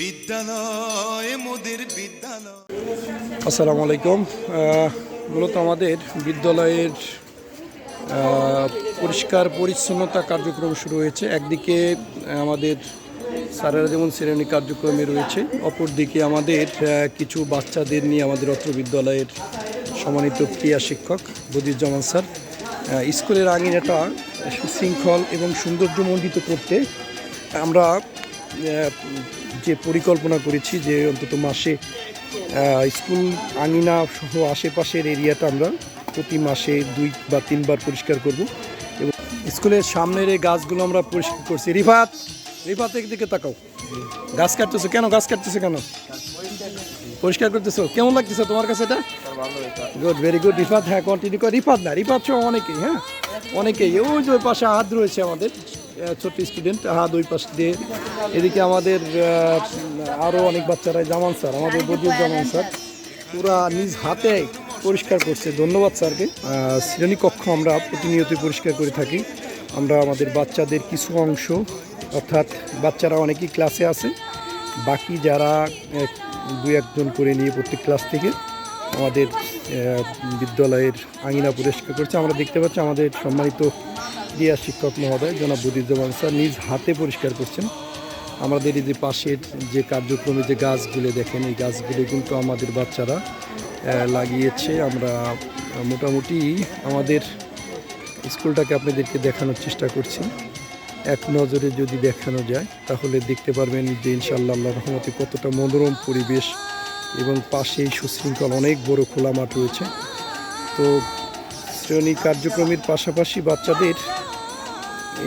বিদ্যালয় মোদের বিদ্যালয়। আসসালামু আলাইকুম। মূলত আমাদের বিদ্যালয়ের পরিষ্কার পরিচ্ছন্নতা কার্যক্রম শুরু হয়েছে। একদিকে আমাদের স্যারেরা যেমন শ্রেণী কার্যক্রমে রয়েছে, অপরদিকে আমাদের কিছু বাচ্চাদের নিয়ে আমাদের অত্র বিদ্যালয়ের সম্মানিত ক্রিয়া শিক্ষক বদিউজ্জামান স্যার স্কুলের আঙিনাটা সুশৃঙ্খল এবং সৌন্দর্যমণ্ডিত করতে আমরা যে পরিকল্পনা করেছি যে অন্তত মাসে স্কুল আঙিনা সহ আশেপাশের এরিয়াটা আমরা প্রতি মাসে 2 বা 3 বার পরিষ্কার করব এবং স্কুলের সামনের এই গাছগুলো আমরা পরিষ্কার করছি। রিফাত দিকে তাকাও, গাছ কাটতেছো কেন? গাছ কাটতেছো কেন? পরিষ্কার করতেছো? কেমন লাগতেছে তোমার কাছে এটা? Good, very good Rifat. হ্যাঁ, কন্টিনিউ কর। রিফাত সহ অনেকেই, হ্যাঁ অনেকেই। ওই যে ওই পাশে হাত রয়েছে আমাদের ছোট্ট স্টুডেন্ট, হাত ওই পাশ দিয়ে। এদিকে আমাদের আরও অনেক বাচ্চারা, জামান স্যার, আমাদের বদিউজ্জামান স্যার পুরা নিজ হাতে পরিষ্কার করছে। ধন্যবাদ স্যারকে। শ্রেণীকক্ষ আমরা প্রতিনিয়ত পরিষ্কার করে থাকি। আমরা আমাদের বাচ্চাদের কিছু অংশ, অর্থাৎ বাচ্চারা অনেকেই ক্লাসে আছে, বাকি যারা 2-1 জন করে নিয়ে প্রত্যেক ক্লাস থেকে আমাদের বিদ্যালয়ের আঙিনা পরিষ্কার করছে। আমরা দেখতে পাচ্ছি আমাদের সম্মানিত ক্রিয়া শিক্ষক মহোদয় জনাব বদিউজ্জামান স্যার নিজ হাতে পরিষ্কার করছেন। আমাদের এই যে পাশের যে কার্যক্রমে যে গাছগুলো দেখেন, এই গাছগুলো কিন্তু আমাদের বাচ্চারা লাগিয়েছে। আমরা মোটামুটি আমাদের স্কুলটাকে আপনাদেরকে দেখানোর চেষ্টা করছি। এক নজরে যদি দেখানো যায় তাহলে দেখতে পারবেন যে ইনশাআল্লাহ আল্লাহর রহমতে কতটা মনোরম পরিবেশ এবং পাশেই সুশৃঙ্খল অনেক বড় খোলা মাঠ রয়েছে। তো শ্রেণী কার্যক্রমের পাশাপাশি বাচ্চাদের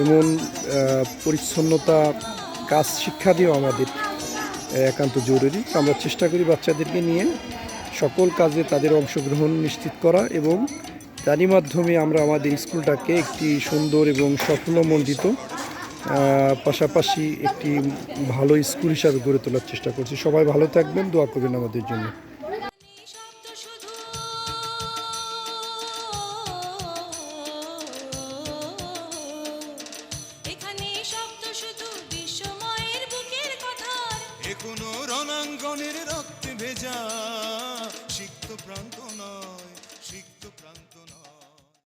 এমন পরিচ্ছন্নতা কাজ শিক্ষা দিয়েও আমাদের একান্ত জরুরি। আমরা চেষ্টা করি বাচ্চাদেরকে নিয়ে সকল কাজে তাদের অংশগ্রহণ নিশ্চিত করা এবং তারই মাধ্যমে আমরা আমাদের স্কুলটাকে একটি সুন্দর এবং সাফল্যমণ্ডিত পাশাপাশি একটি ভালো স্কুল হিসাবে গড়ে তোলার চেষ্টা করছি। সবাই ভালো থাকবেন, দোয়া করবেন আমাদের জন্য। এখানে শব্দ শুধু